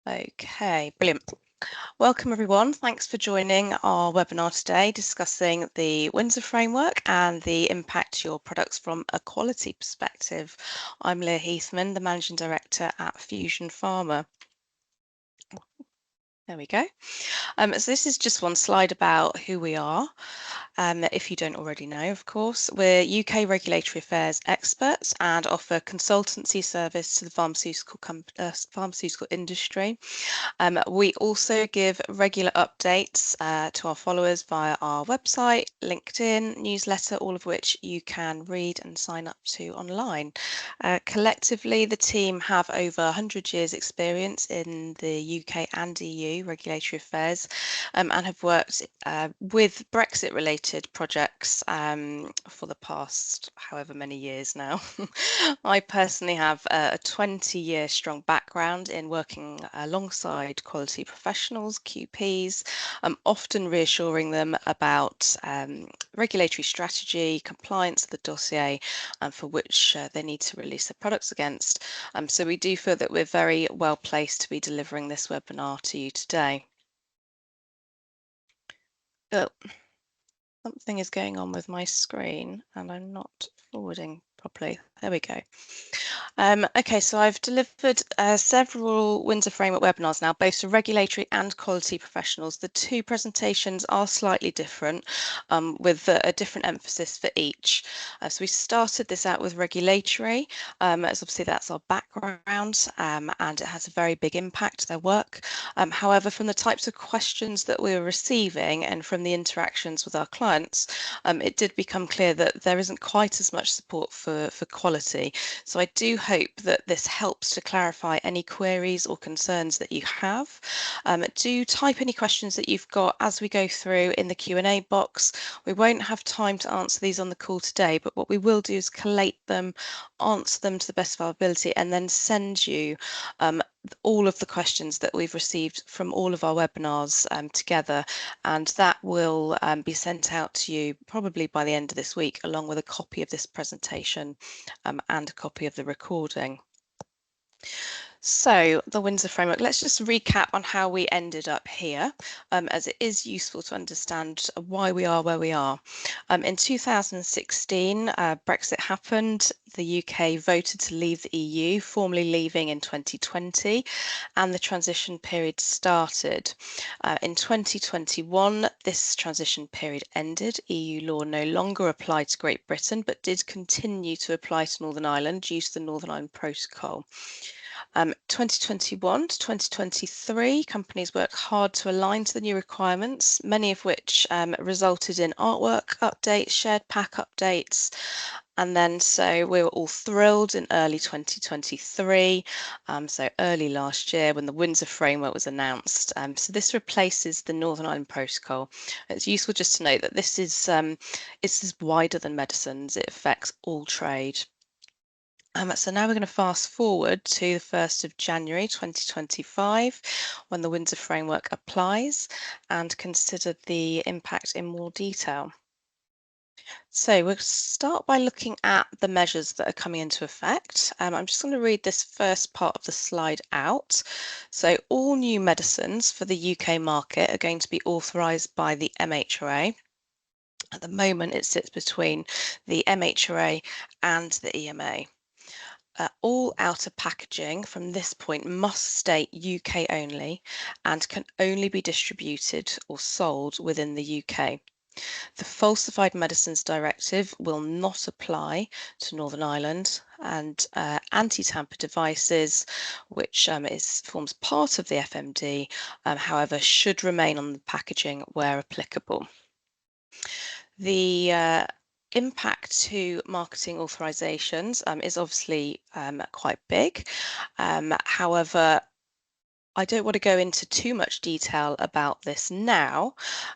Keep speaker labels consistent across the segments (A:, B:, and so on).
A: Okay, brilliant. Welcome everyone. Thanks for joining our webinar today discussing the Windsor framework and the impact to your products from a quality perspective. I'm Leah Heathman, the Managing Director at Fusion Pharma. There we go. So this is just one slide about who we are. If you don't already know, of course, we're UK regulatory affairs experts and offer consultancy service to the pharmaceutical industry. We also give regular updates to our followers via our website, LinkedIn, newsletter, all of which you can read and sign up to online. Collectively, the team have over 100 years experience in the UK and EU regulatory affairs and have worked with Brexit-related projects for the past however many years now. I personally have a 20-year strong background in working alongside quality professionals, QPs, often reassuring them about regulatory strategy, compliance of the dossier, for which they need to release their products against. So we do feel that we're very well placed to be delivering this webinar to you today. Oh, something is going on with my screen and I'm not forwarding properly. There we go. Okay, so I've delivered several Windsor Framework webinars now, both to regulatory and quality professionals. The two presentations are slightly different, with a different emphasis for each. So we started this out with regulatory, as obviously that's our background, and it has a very big impact, their work. However, from the types of questions that we were receiving and from the interactions with our clients, it did become clear that there isn't quite as much support for quality. So I do hope that this helps to clarify any queries or concerns that you have. Do type any questions that you've got as we go through in the Q&A box. We won't have time to answer these on the call today, but what we will do is collate them, answer them to the best of our ability, and then send you all of the questions that we've received from all of our webinars together, and that will be sent out to you probably by the end of this week, along with a copy of this presentation and a copy of the recording. So the Windsor framework, let's just recap on how we ended up here, as it is useful to understand why we are where we are. In 2016, Brexit happened. The UK voted to leave the EU, formally leaving in 2020, and the transition period started. In 2021, this transition period ended. EU law no longer applied to Great Britain, but did continue to apply to Northern Ireland due to the Northern Ireland Protocol. 2021 to 2023, companies worked hard to align to the new requirements, many of which resulted in artwork updates, shared pack updates, and then so we were all thrilled in early 2023, so early last year when the Windsor framework was announced. So this replaces the Northern Ireland Protocol. It's useful just to note that this is wider than medicines. It affects all trade. So now we're going to fast forward to the 1st of January 2025, when the Windsor framework applies, and consider the impact in more detail. So we'll start by looking at the measures that are coming into effect. I'm just going to read this first part of the slide out. So all new medicines for the UK market are going to be authorised by the MHRA. At the moment, it sits between the MHRA and the EMA. All outer packaging from this point must state UK only and can only be distributed or sold within the UK. The Falsified Medicines Directive will not apply to Northern Ireland, and anti-tamper devices, which forms part of the FMD, however, should remain on the packaging where applicable. The impact to marketing authorisations is obviously quite big. However, I don't want to go into too much detail about this now,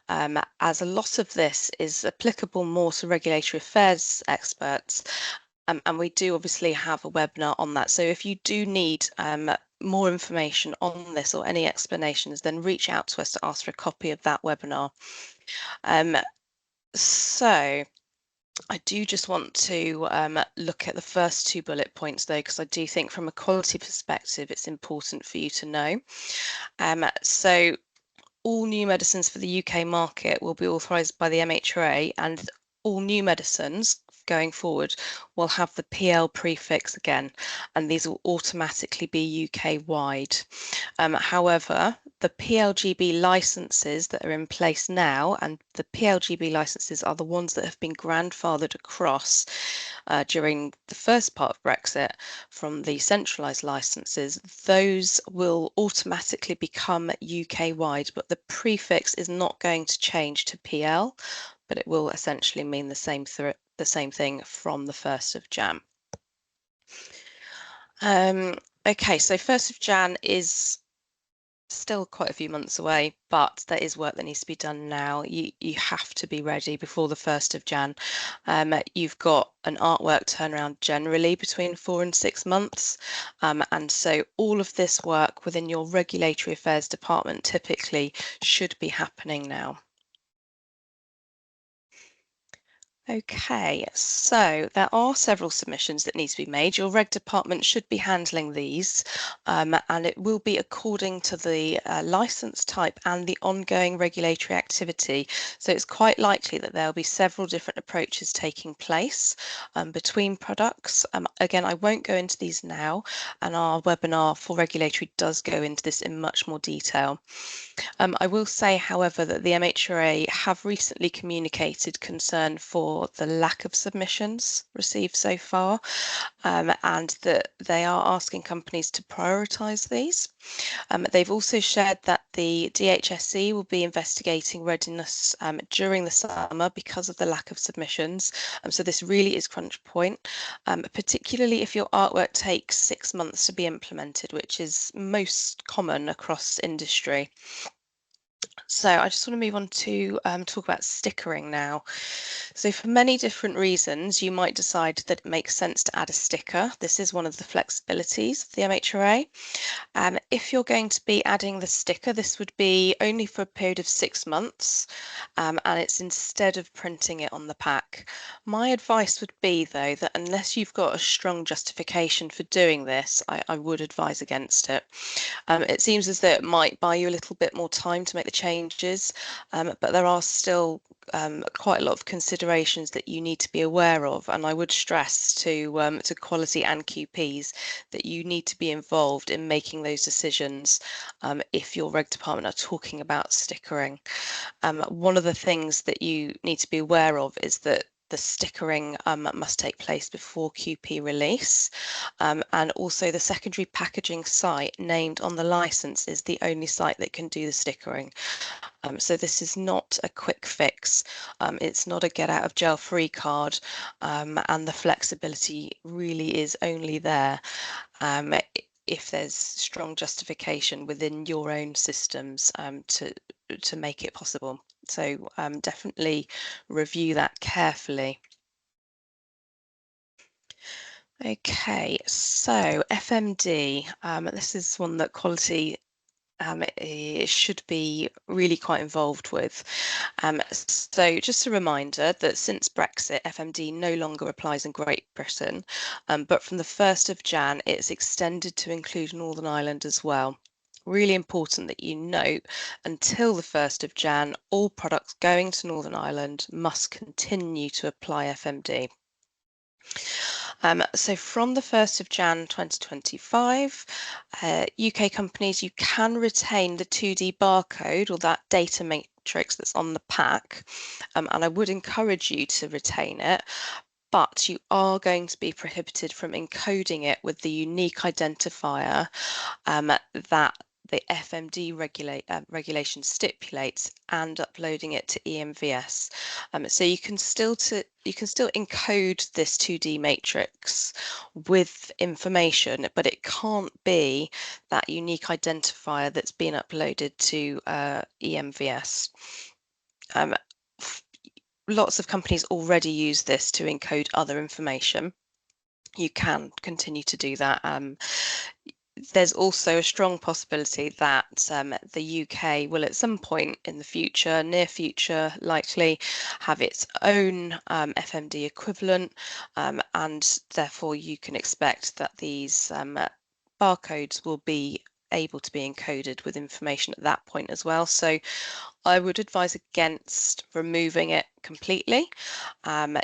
A: as a lot of this is applicable more to regulatory affairs experts, and we do obviously have a webinar on that. So if you do need more information on this or any explanations, then reach out to us to ask for a copy of that webinar. So I do just want to look at the first two bullet points though, because I do think from a quality perspective, it's important for you to know. So all new medicines for the UK market will be authorised by the MHRA, and all new medicines going forward will have the PL prefix again, and these will automatically be UK wide. However, the PLGB licenses that are in place now, and the PLGB licenses are the ones that have been grandfathered across during the first part of Brexit from the centralised licenses, those will automatically become UK wide, but the prefix is not going to change to PL, but it will essentially mean the same thing from the 1st of Jan. Okay, so 1st of Jan is still quite a few months away, but there is work that needs to be done now. You have to be ready before the 1st of Jan. You've got an artwork turnaround generally between 4 and 6 months. And so all of this work within your regulatory affairs department typically should be happening now. Okay, so there are several submissions that need to be made. Your reg department should be handling these, and it will be according to the license type and the ongoing regulatory activity. So it's quite likely that there'll be several different approaches taking place between products. Again, I won't go into these now, and our webinar for regulatory does go into this in much more detail. I will say, however, that the MHRA have recently communicated concern for the lack of submissions received so far, and that they are asking companies to prioritise these. They've also shared that the DHSC will be investigating readiness during the summer because of the lack of submissions. So this really is crunch point, particularly if your artwork takes 6 months to be implemented, which is most common across industry. So I just want to move on to talk about stickering now. So for many different reasons, you might decide that it makes sense to add a sticker. This is one of the flexibilities of the MHRA. If you're going to be adding the sticker, this would be only for a period of 6 months, and it's instead of printing it on the pack. My advice would be, though, that unless you've got a strong justification for doing this, I would advise against it. It seems as though it might buy you a little bit more time to make the changes, but there are still quite a lot of considerations that you need to be aware of, and I would stress to quality and QPs that you need to be involved in making those decisions if your reg department are talking about stickering. One of the things that you need to be aware of is that the stickering must take place before QP release, and also the secondary packaging site named on the license is the only site that can do the stickering. So this is not a quick fix. It's not a get out of jail free card, and the flexibility really is only there if there's strong justification within your own systems to make it possible. So definitely review that carefully. Okay, so FMD, this is one that quality it should be really quite involved with. So just a reminder that since Brexit, FMD no longer applies in Great Britain, but from the 1st of Jan, it's extended to include Northern Ireland as well. Really important that you note, until the 1st of Jan, all products going to Northern Ireland must continue to apply FMD. So from the 1st of Jan 2025, UK companies, you can retain the 2D barcode or that data matrix that's on the pack, and I would encourage you to retain it, but you are going to be prohibited from encoding it with the unique identifier that the FMD regulation stipulates and uploading it to EMVS. So you can still encode this 2D matrix with information, but it can't be that unique identifier that's been uploaded to EMVS. Lots of companies already use this to encode other information. You can continue to do that. there's also a strong possibility that the UK will at some point in the future, near future, likely have its own FMD equivalent, and therefore you can expect that these barcodes will be able to be encoded with information at that point as well. So I would advise against removing it completely.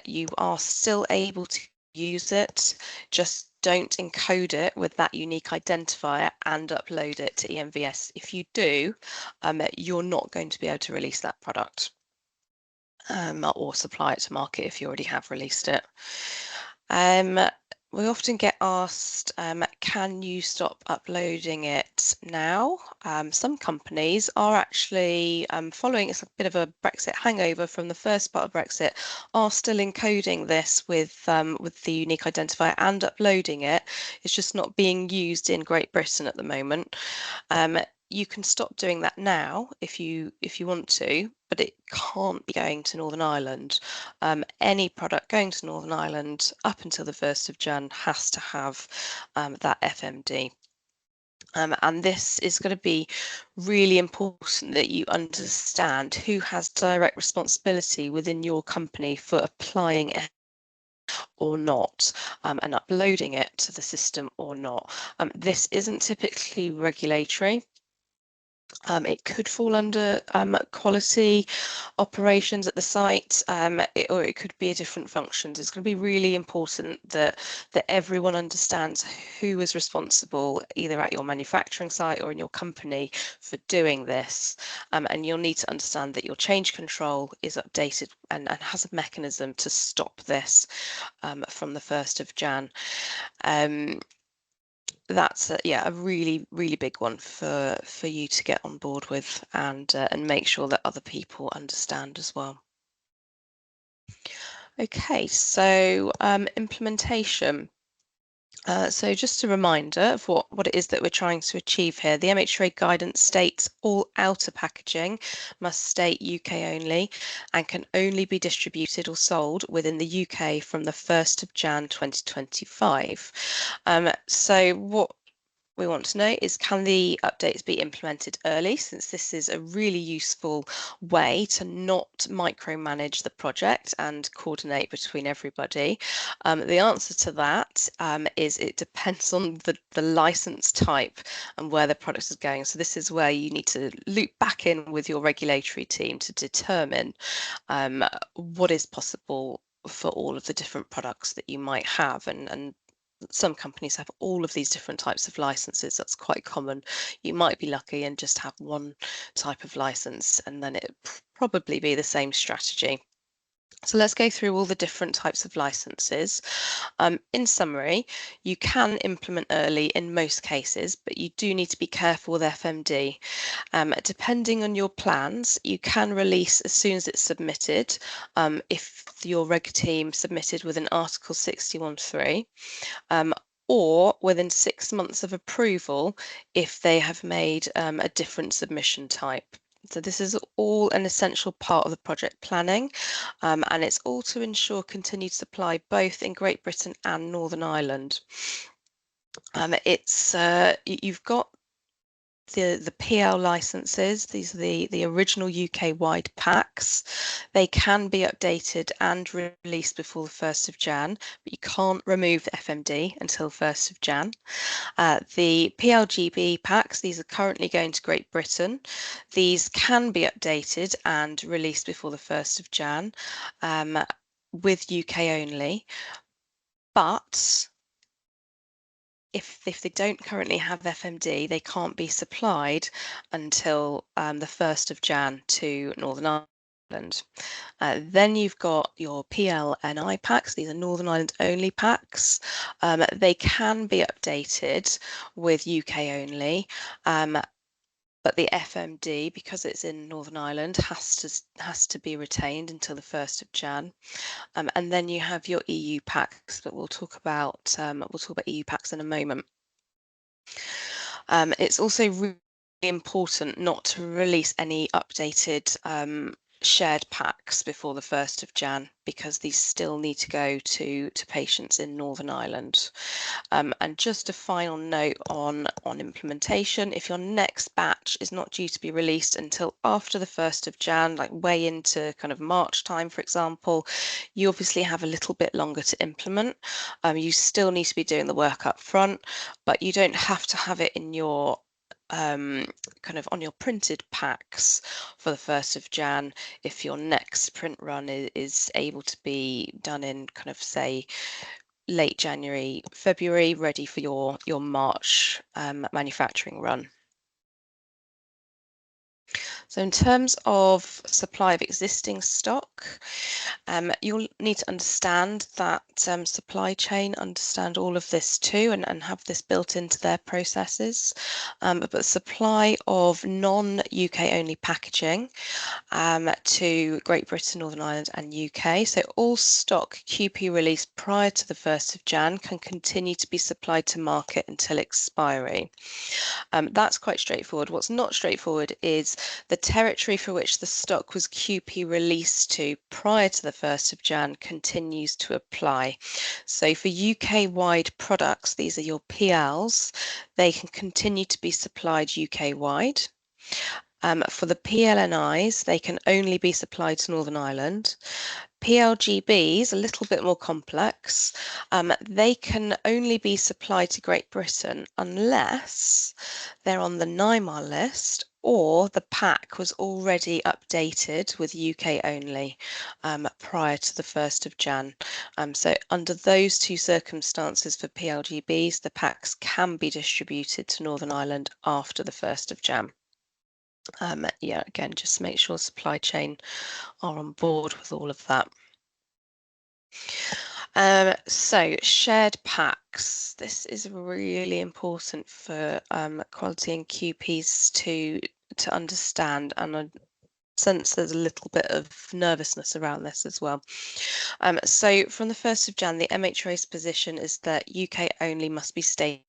A: You are still able to use it, just don't encode it with that unique identifier and upload it to EMVS. If you do, you're not going to be able to release that product or supply it to market if you already have released it. We often get asked, can you stop uploading it now? Some companies are actually following, it's a bit of a Brexit hangover from the first part of Brexit, are still encoding this with the unique identifier and uploading it. It's just not being used in Great Britain at the moment. You can stop doing that now if you want to, but it can't be going to Northern Ireland. Any product going to Northern Ireland up until the 1st of Jan has to have that FMD. And this is going to be really important that you understand who has direct responsibility within your company for applying it or not, and uploading it to the system or not. This isn't typically regulatory. It could fall under quality operations at the site, or it could be a different functions. It's going to be really important that everyone understands who is responsible, either at your manufacturing site or in your company, for doing this. And you'll need to understand that your change control is updated and has a mechanism to stop this from the 1st of Jan. That's a really big one for you to get on board with and make sure that other people understand as well. Okay, so implementation. So just a reminder of what it is that we're trying to achieve here. The MHRA guidance states all outer packaging must state UK only and can only be distributed or sold within the UK from the 1st of Jan 2025. So what we want to know is, can the updates be implemented early, since this is a really useful way to not micromanage the project and coordinate between everybody. The answer to that is it depends on the license type and where the product is going. So this is where you need to loop back in with your regulatory team to determine what is possible for all of the different products that you might have, and some companies have all of these different types of licenses. That's quite common. You might be lucky and just have one type of license, and then it probably be the same strategy. So let's go through all the different types of licenses. In summary, you can implement early in most cases, but you do need to be careful with FMD. Depending on your plans, you can release as soon as it's submitted, if your reg team submitted with an Article 61.3. Or within 6 months of approval if they have made a different submission type. So this is all an essential part of the project planning, and it's all to ensure continued supply both in Great Britain and Northern Ireland. You've got the PL licenses. These are the original UK-wide packs. They can be updated and released before the 1st of Jan, but you can't remove the FMD until 1st of Jan. The PLGB packs, these are currently going to Great Britain. These can be updated and released before the 1st of Jan with UK only, but if they don't currently have FMD, they can't be supplied until the 1st of Jan to Northern Ireland. Then you've got your PLNI packs. These are Northern Ireland only packs. They can be updated with UK only, but the FMD, because it's in Northern Ireland, has to be retained until the 1st of Jan. And then you have your EU packs, but we'll talk about EU packs in a moment. It's also really important not to release any updated shared packs before the 1st of Jan because these still need to go to patients in Northern Ireland. And just a final note on implementation, if your next batch is not due to be released until after the 1st of Jan, like way into kind of March time, for example, you obviously have a little bit longer to implement. You still need to be doing the work up front, but you don't have to have it in your kind of on your printed packs for the 1st of Jan if your next print run is able to be done in kind of, say, late January, February, ready for your March manufacturing run. So in terms of supply of existing stock, you'll need to understand that supply chain understand all of this too and have this built into their processes. But supply of non-UK only packaging to Great Britain, Northern Ireland and UK. So all stock QP released prior to the 1st of Jan can continue to be supplied to market until expiry. That's quite straightforward. What's not straightforward is the territory for which the stock was QP released to prior to the 1st of Jan continues to apply. So for UK-wide products, these are your PLs, they can continue to be supplied UK-wide. For the PLNIs, they can only be supplied to Northern Ireland. PLGBs, a little bit more complex, they can only be supplied to Great Britain unless they're on the NIMAR list or the pack was already updated with UK only prior to the 1st of Jan. So under those two circumstances for PLGBs, the packs can be distributed to Northern Ireland after the 1st of Jan. Yeah, again, just make sure supply chain are on board with all of that. So shared packs. This is really important for quality and QPs to understand, and I sense there's a little bit of nervousness around this as well. So from the 1st of Jan, the MHRA's position is that UK only must be stated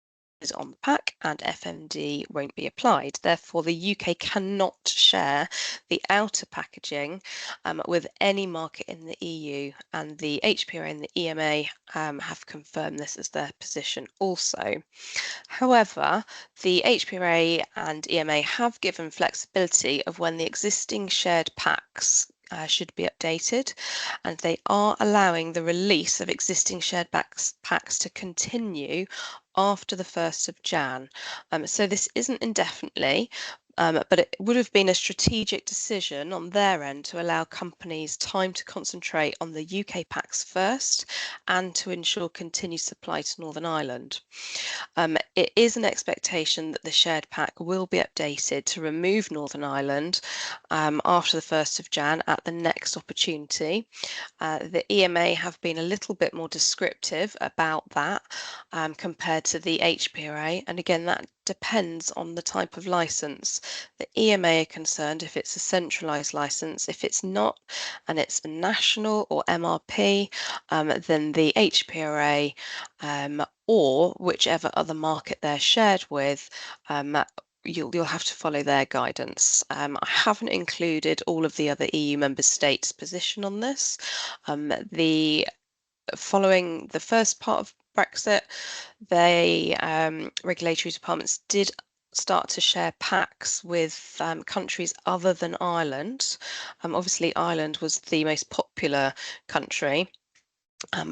A: on the pack and FMD won't be applied. Therefore, the UK cannot share the outer packaging with any market in the EU, and the HPRA and the EMA have confirmed this as their position also. However, the HPRA and EMA have given flexibility of when the existing shared packs should be updated, and they are allowing the release of existing shared packs to continue after the 1st of Jan. So this isn't indefinitely, but it would have been a strategic decision on their end to allow companies time to concentrate on the UK packs first and to ensure continued supply to Northern Ireland. It is an expectation that the shared pack will be updated to remove Northern Ireland after the 1st of Jan at the next opportunity. The EMA have been a little bit more descriptive about that compared to the HPRA, and again that depends on the type of license. The EMA are concerned if it's a centralised license. If it's not and it's a national or MRP, then the HPRA or whichever other market they're shared with, you'll have to follow their guidance. I haven't included all of the other EU member states' position on this. Following the first part of Brexit, they regulatory departments did start to share packs with countries other than Ireland. Obviously, Ireland was the most popular country.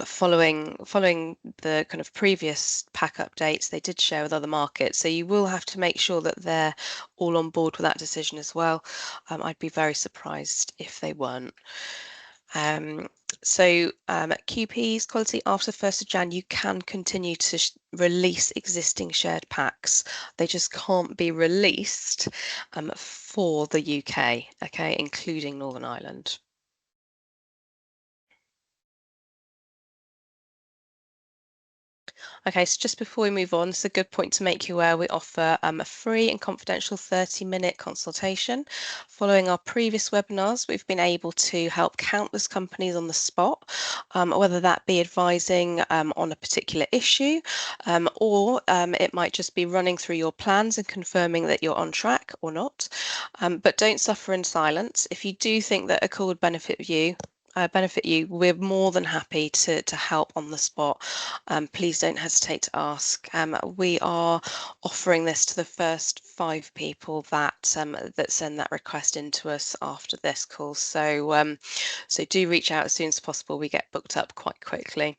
A: Following the kind of previous pack updates, they did share with other markets. So you will have to make sure that they're all on board with that decision as well. I'd be very surprised if they weren't. QP's quality after 1st of Jan, you can continue to release existing shared packs. They just can't be released for the UK, okay, including Northern Ireland. Okay, so just before we move on, it's a good point to make you aware we offer a free and confidential 30-minute consultation. Following our previous webinars, we've been able to help countless companies on the spot, whether that be advising on a particular issue, or it might just be running through your plans and confirming that you're on track or not. But don't suffer in silence. If you do think that a call would benefit you, we're more than happy to help on the spot. Please don't hesitate to ask. We are offering this to the first 5 people that send that request into us after this call. So do reach out as soon as possible. We get booked up quite quickly.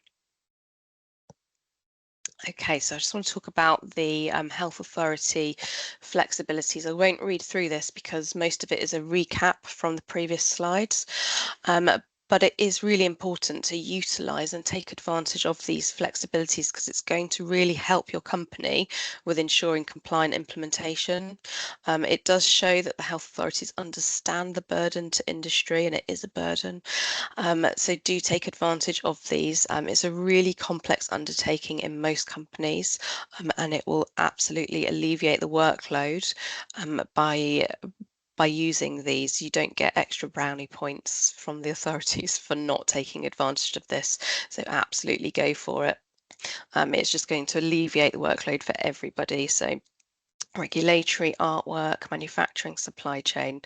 A: Okay, so I just want to talk about the health authority flexibilities. I won't read through this because most of it is a recap from the previous slides. Um, but it is really important to utilize and take advantage of these flexibilities because it's going to really help your company with ensuring compliant implementation. It does show that the health authorities understand the burden to industry, and it is a burden. So do take advantage of these. It's a really complex undertaking in most companies, and it will absolutely alleviate the workload by using these. You don't get extra brownie points from the authorities for not taking advantage of this. So absolutely go for it. It's just going to alleviate the workload for everybody. So regulatory, artwork, manufacturing, supply chain.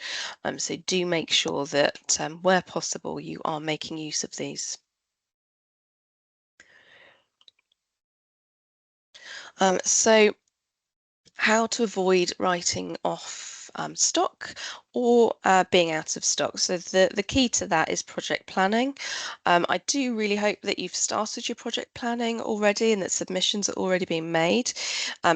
A: So do make sure that where possible you are making use of these. So how to avoid writing off stock or being out of stock. So the key to that is project planning. I do really hope that you've started your project planning already and that submissions are already being made.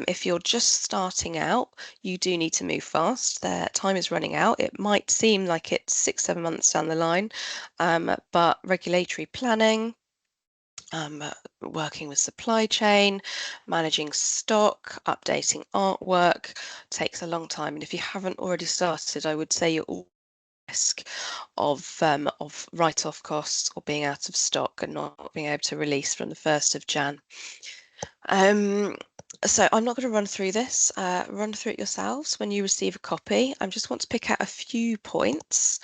A: If you're just starting out, you do need to move fast. Their time is running out. It might seem like it's 6, 7 months down the line, but regulatory planning, working with supply chain, managing stock, updating artwork takes a long time. And if you haven't already started, I would say you're all at risk of write-off costs or being out of stock and not being able to release from the 1st of Jan. Um, so I'm not going to run through this. Run through it yourselves when you receive a copy. I just want to pick out a few points.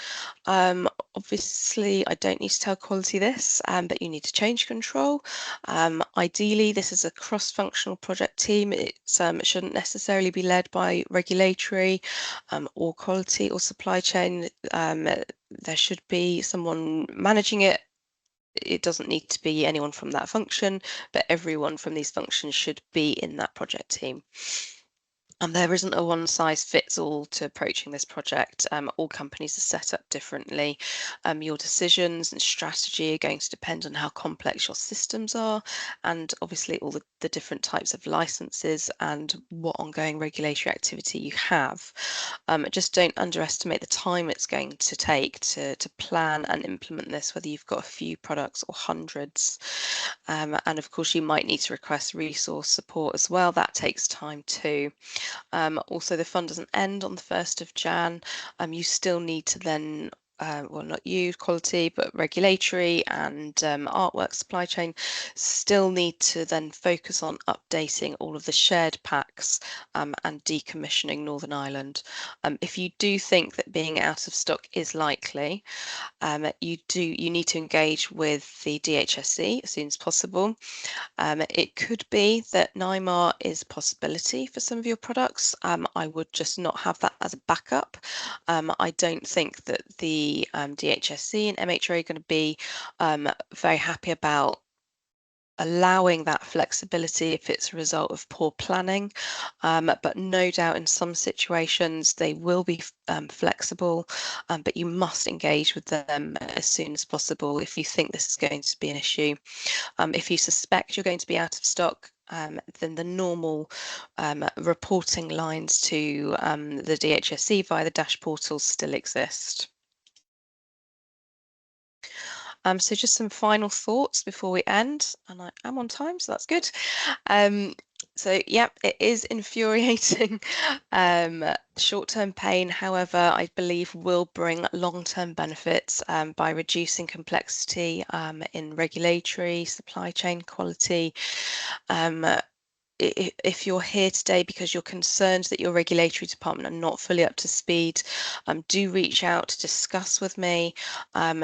A: Obviously, I don't need to tell quality this, but you need to change control. Ideally, this is a cross-functional project team. It shouldn't necessarily be led by regulatory or quality or supply chain. There should be someone managing it. It doesn't need to be anyone from that function, but everyone from these functions should be in that project team. There isn't a one size fits all to approaching this project. All companies are set up differently. Your decisions and strategy are going to depend on how complex your systems are, and obviously all the different types of licenses and what ongoing regulatory activity you have. Just don't underestimate the time it's going to take to plan and implement this, whether you've got a few products or hundreds. And of course, you might need to request resource support as well. That takes time too. Also, the fund doesn't end on the 1st of Jan. You still need to then, well, not you, quality, but regulatory and artwork supply chain still need to then focus on updating all of the shared packs and decommissioning Northern Ireland. If you do think that being out of stock is likely, you need to engage with the DHSC as soon as possible. It could be that NIMAR is a possibility for some of your products. I would just not have that as a backup. I don't think that the DHSC and MHRA are going to be very happy about allowing that flexibility if it's a result of poor planning. But no doubt in some situations they will be flexible, but you must engage with them as soon as possible if you think this is going to be an issue. If you suspect you're going to be out of stock, then the normal reporting lines to the DHSC via the Dash portal still exist. So just some final thoughts before we end, and I am on time, so that's good. Um, so yeah, it is infuriating. Short-term pain, however, I believe will bring long-term benefits by reducing complexity in regulatory, supply chain quality. Um, if you're here today because you're concerned that your regulatory department are not fully up to speed, do reach out to discuss with me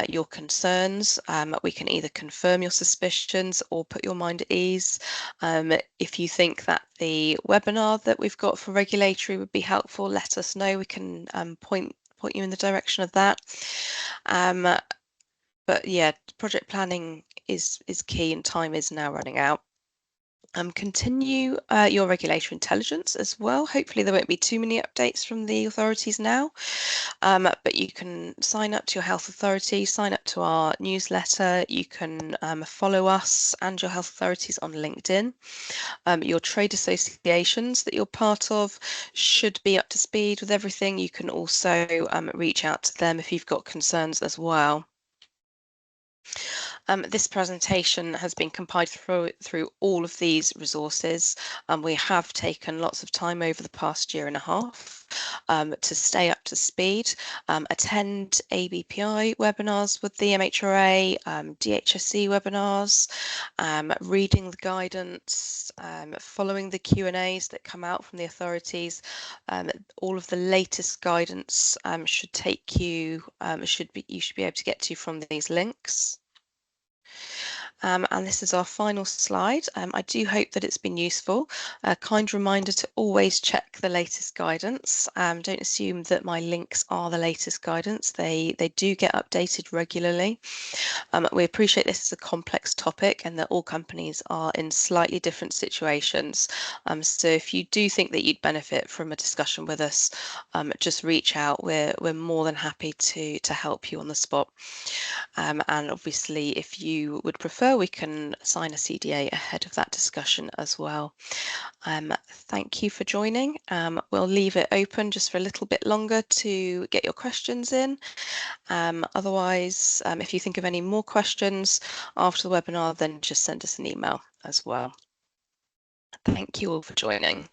A: your concerns. We can either confirm your suspicions or put your mind at ease. If you think that the webinar that we've got for regulatory would be helpful, let us know. We can point you in the direction of that. But yeah, project planning is key, and time is now running out. Continue your regulatory intelligence as well. Hopefully there won't be too many updates from the authorities now, but you can sign up to your health authority, sign up to our newsletter. You can follow us and your health authorities on LinkedIn. Your trade associations that you're part of should be up to speed with everything. You can also reach out to them if you've got concerns as well. This presentation has been compiled through all of these resources. We have taken lots of time over the past year and a half to stay up to speed. Attend ABPI webinars with the MHRA, DHSC webinars, reading the guidance, following the Q&As that come out from the authorities. All of the latest guidance should take you, you should be able to get to from these links. And this is our final slide. I do hope that it's been useful. A kind reminder to always check the latest guidance. Don't assume that my links are the latest guidance. They do get updated regularly. We appreciate this is a complex topic and that all companies are in slightly different situations. So if you do think that you'd benefit from a discussion with us, just reach out. We're more than happy to help you on the spot. And obviously, if you would prefer, we can sign a CDA ahead of that discussion as well. Thank you for joining. We'll leave it open just for a little bit longer to get your questions in. Otherwise, if you think of any more questions after the webinar, then just send us an email as well. Thank you all for joining.